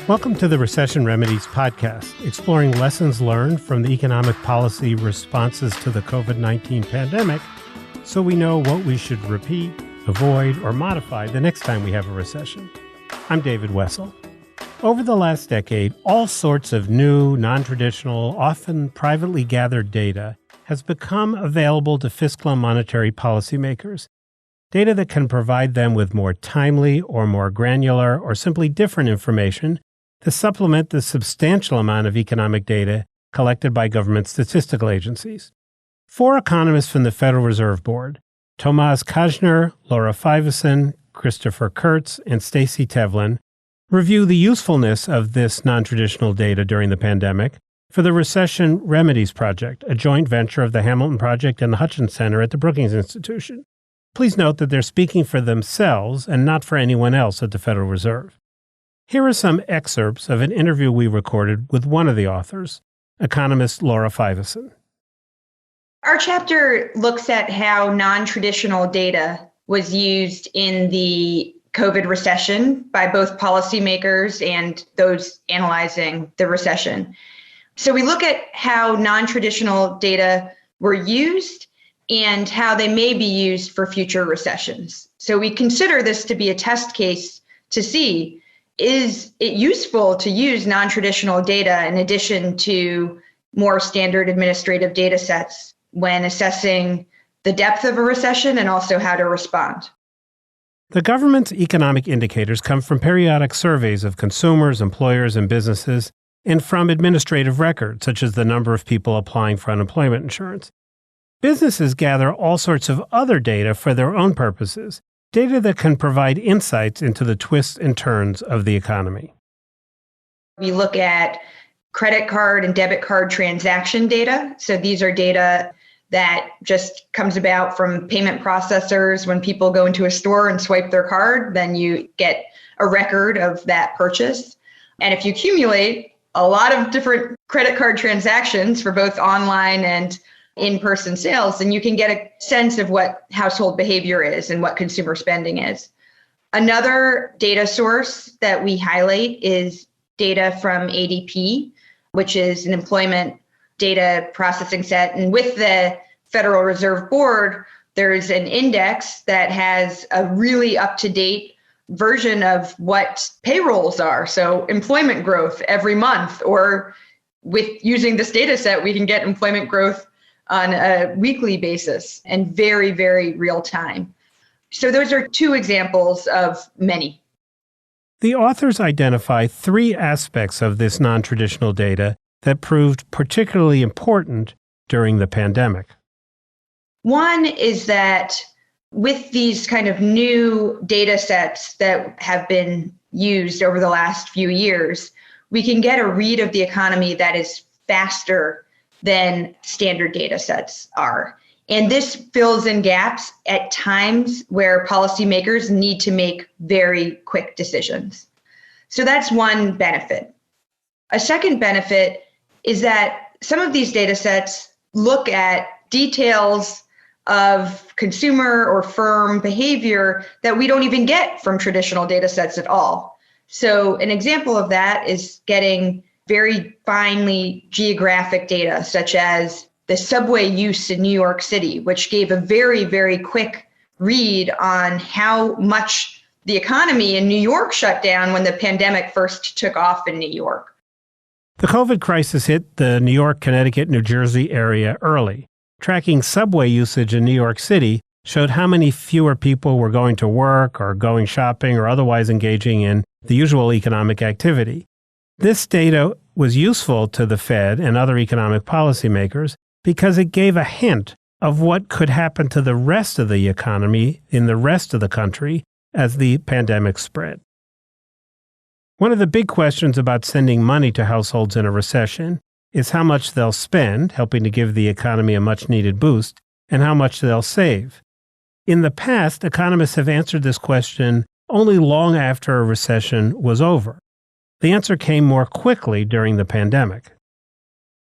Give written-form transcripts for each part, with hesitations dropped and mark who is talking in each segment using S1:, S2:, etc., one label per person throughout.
S1: Welcome to the Recession Remedies podcast, exploring lessons learned from the economic policy responses to the COVID-19 pandemic so we know what we should repeat, avoid, or modify the next time we have a recession. I'm David Wessel. Over the last decade, all sorts of new, non-traditional, often privately gathered data has become available to fiscal and monetary policymakers. Data that can provide them with more timely or more granular or simply different information to supplement the substantial amount of economic data collected by government statistical agencies. Four economists from the Federal Reserve Board, Tomasz Kajner, Laura Feiveson, Christopher Kurtz, and Stacy Tevlin, review the usefulness of this non-traditional data during the pandemic for the Recession Remedies Project, a joint venture of the Hamilton Project and the Hutchins Center at the Brookings Institution. Please note that they're speaking for themselves and not for anyone else at the Federal Reserve. Here are some excerpts of an interview we recorded with one of the authors, economist Laura Feiveson.
S2: Our chapter looks at how non-traditional data was used in the COVID recession by both policymakers and those analyzing the recession. So we look at how non-traditional data were used and how they may be used for future recessions. So we consider this to be a test case to see, is it useful to use non-traditional data in addition to more standard administrative data sets when assessing the depth of a recession and also how to respond?
S1: The government's economic indicators come from periodic surveys of consumers, employers, and businesses, and from administrative records, such as the number of people applying for unemployment insurance. Businesses gather all sorts of other data for their own purposes, data that can provide insights into the twists and turns of the economy.
S2: We look at credit card and debit card transaction data. So these are data that just comes about from payment processors. When people go into a store and swipe their card, then you get a record of that purchase. And if you accumulate a lot of different credit card transactions for both online and in-person sales, then you can get a sense of what household behavior is and what consumer spending is. Another data source that we highlight is data from ADP, which is an employment data processing set. And with the Federal Reserve Board, there's an index that has a really up-to-date version of what payrolls are. So employment growth every month, or with using this data set, we can get employment growth on a weekly basis and very, very real time. So those are two examples of many.
S1: The authors identify three aspects of this non-traditional data that proved particularly important during the pandemic.
S2: One is that with these kind of new data sets that have been used over the last few years, we can get a read of the economy that is faster than standard data sets are. And this fills in gaps at times where policymakers need to make very quick decisions. So that's one benefit. A second benefit is that some of these data sets look at details of consumer or firm behavior that we don't even get from traditional data sets at all. So an example of that is getting very finely geographic data, such as the subway use in New York City, which gave a very, very quick read on how much the economy in New York shut down when the pandemic first took off in New York.
S1: The COVID crisis hit the New York, Connecticut, New Jersey area early. Tracking subway usage in New York City showed how many fewer people were going to work or going shopping or otherwise engaging in the usual economic activity. This data was useful to the Fed and other economic policymakers because it gave a hint of what could happen to the rest of the economy in the rest of the country as the pandemic spread. One of the big questions about sending money to households in a recession is how much they'll spend, helping to give the economy a much-needed boost, and how much they'll save. In the past, economists have answered this question only long after a recession was over. The answer came more quickly during the pandemic.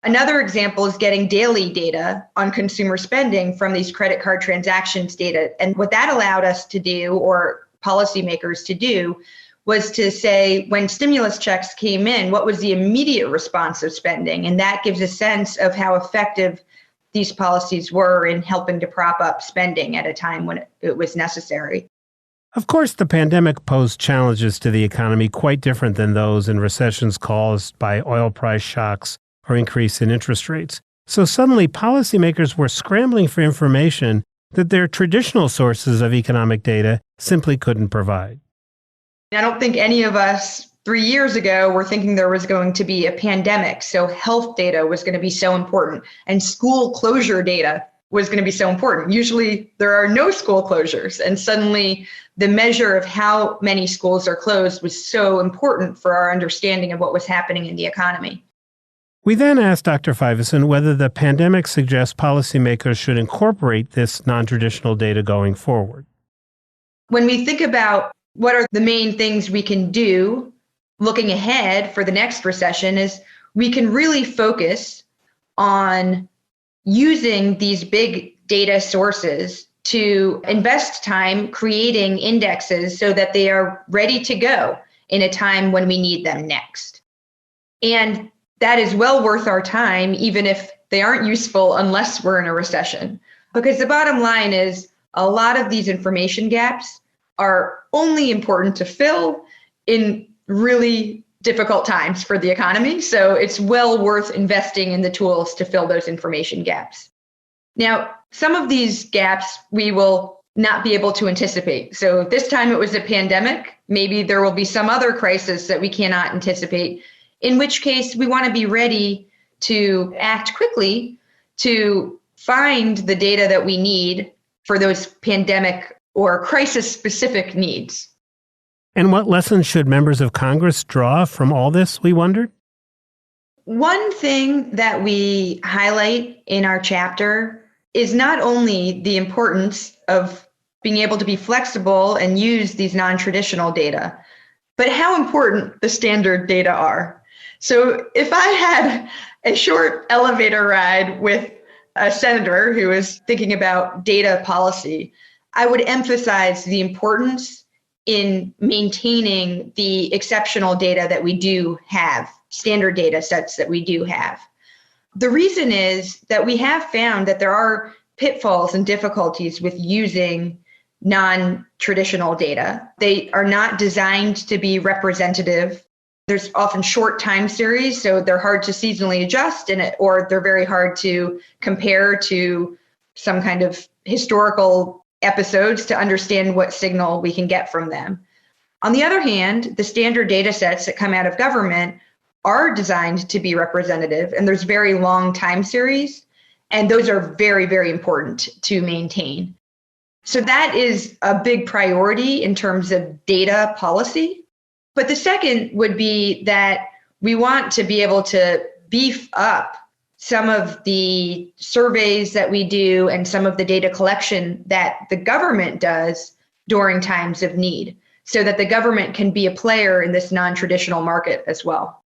S2: Another example is getting daily data on consumer spending from these credit card transactions data. And what that allowed us to do, or policymakers to do, was to say when stimulus checks came in, what was the immediate response of spending? And that gives a sense of how effective these policies were in helping to prop up spending at a time when it was necessary.
S1: Of course, the pandemic posed challenges to the economy quite different than those in recessions caused by oil price shocks or increase in interest rates. So suddenly, policymakers were scrambling for information that their traditional sources of economic data simply couldn't provide.
S2: I don't think any of us 3 years ago were thinking there was going to be a pandemic, so health data was going to be so important, and school closure data was going to be so important. Usually there are no school closures, and suddenly the measure of how many schools are closed was so important for our understanding of what was happening in the economy.
S1: We then asked Dr. Feiveson whether the pandemic suggests policymakers should incorporate this non-traditional data going forward.
S2: When we think about what are the main things we can do looking ahead for the next recession, is we can really focus on using these big data sources to invest time creating indexes so that they are ready to go in a time when we need them next. And that is well worth our time, even if they aren't useful unless we're in a recession. Because the bottom line is a lot of these information gaps are only important to fill in really difficult times for the economy. So it's well worth investing in the tools to fill those information gaps. Now, some of these gaps we will not be able to anticipate. So this time it was a pandemic. Maybe there will be some other crisis that we cannot anticipate, in which case we want to be ready to act quickly to find the data that we need for those pandemic or crisis-specific needs.
S1: And what lessons should members of Congress draw from all this, we wondered?
S2: One thing that we highlight in our chapter is not only the importance of being able to be flexible and use these non-traditional data, but how important the standard data are. So if I had a short elevator ride with a senator who is thinking about data policy, I would emphasize the importance in maintaining the exceptional data that we do have, standard data sets that we do have. The reason is that we have found that there are pitfalls and difficulties with using non-traditional data. They are not designed to be representative. There's often short time series, so they're hard to seasonally adjust, or they're very hard to compare to some kind of historical episodes to understand what signal we can get from them. On the other hand, the standard data sets that come out of government are designed to be representative, and there's very long time series, and those are very, very important to maintain. So that is a big priority in terms of data policy. But the second would be that we want to be able to beef up some of the surveys that we do and some of the data collection that the government does during times of need, so that the government can be a player in this non-traditional market as well.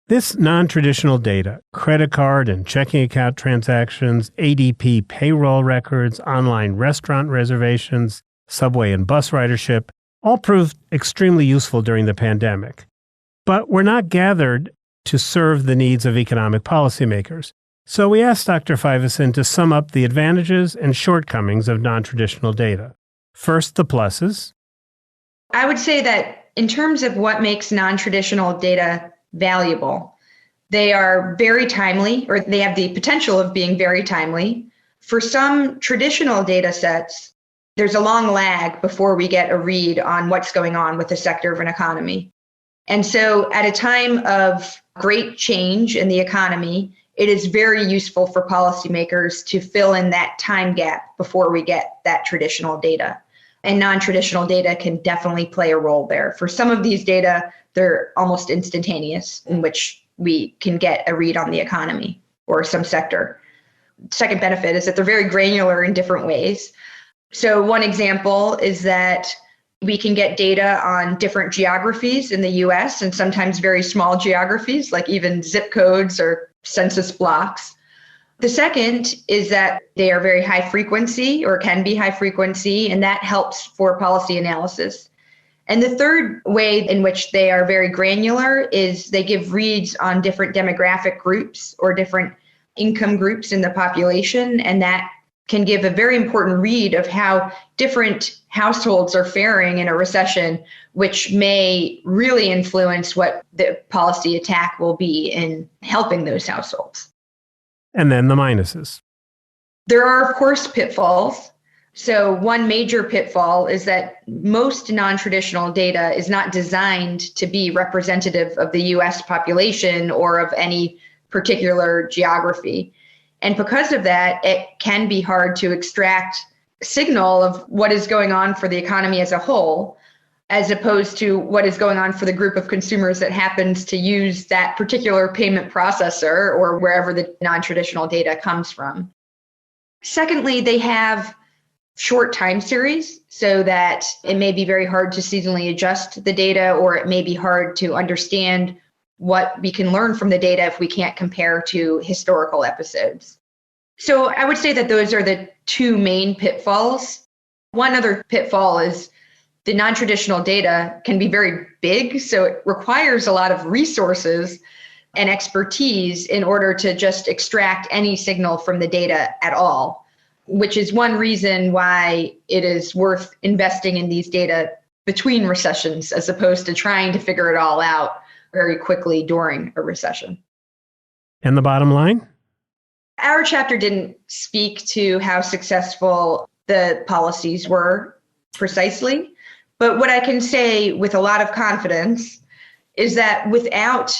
S1: This non-traditional data, credit card and checking account transactions, ADP payroll records, online restaurant reservations, subway and bus ridership, all proved extremely useful during the pandemic. But were not gathered to serve the needs of economic policymakers. So we asked Dr. Feiveson to sum up the advantages and shortcomings of non-traditional data. First, the pluses.
S2: I would say that in terms of what makes non-traditional data valuable, they are very timely, or they have the potential of being very timely. For some traditional data sets, there's a long lag before we get a read on what's going on with the sector of an economy. And so at a time of great change in the economy, it is very useful for policymakers to fill in that time gap before we get that traditional data. And non-traditional data can definitely play a role there. For some of these data, they're almost instantaneous, in which we can get a read on the economy or some sector. Second benefit is that they're very granular in different ways. So one example is that we can get data on different geographies in the US, and sometimes very small geographies, like even zip codes or census blocks. The second is that they are very high frequency, or can be high frequency, and that helps for policy analysis. And the third way in which they are very granular is they give reads on different demographic groups or different income groups in the population. And that can give a very important read of how different households are faring in a recession, which may really influence what the policy attack will be in helping those households.
S1: And then the minuses.
S2: There are, of course, pitfalls. So one major pitfall is that most non-traditional data is not designed to be representative of the US population or of any particular geography. And because of that, it can be hard to extract signal of what is going on for the economy as a whole, as opposed to what is going on for the group of consumers that happens to use that particular payment processor or wherever the non-traditional data comes from. Secondly, they have short time series so that it may be very hard to seasonally adjust the data, or it may be hard to understand what we can learn from the data if we can't compare to historical episodes. So I would say that those are the two main pitfalls. One other pitfall is the non-traditional data can be very big, so it requires a lot of resources and expertise in order to just extract any signal from the data at all, which is one reason why it is worth investing in these data between recessions as opposed to trying to figure it all out very quickly during a recession.
S1: And the bottom line?
S2: Our chapter didn't speak to how successful the policies were precisely, but what I can say with a lot of confidence is that without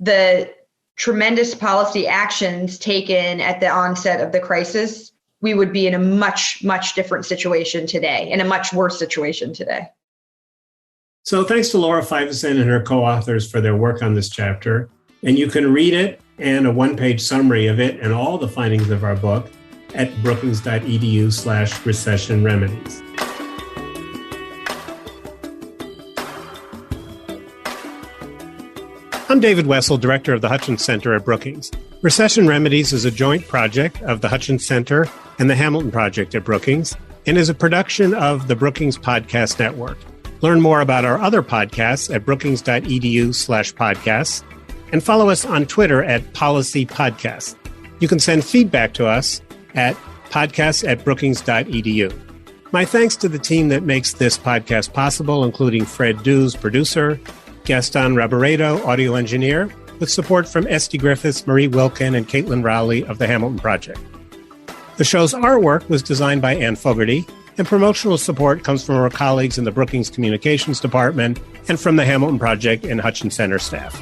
S2: the tremendous policy actions taken at the onset of the crisis, we would be in a much, much different situation today, in a much worse situation today.
S1: So thanks to Laura Feiveson and her co-authors for their work on this chapter. And you can read it and a one-page summary of it and all the findings of our book at brookings.edu/recession remedies. I'm David Wessel, director of the Hutchins Center at Brookings. Recession Remedies is a joint project of the Hutchins Center and the Hamilton Project at Brookings and is a production of the Brookings Podcast Network. Learn more about our other podcasts at brookings.edu/podcasts and follow us on Twitter at PolicyPodcast. You can send feedback to us at podcasts@brookings.edu. My thanks to the team that makes this podcast possible, including Fred Dews, producer, Gaston Rabaredo, audio engineer, with support from Esty Griffiths, Marie Wilkin, and Caitlin Rowley of the Hamilton Project. The show's artwork was designed by Ann Fogarty, and promotional support comes from our colleagues in the Brookings Communications Department and from the Hamilton Project and Hutchins Center staff.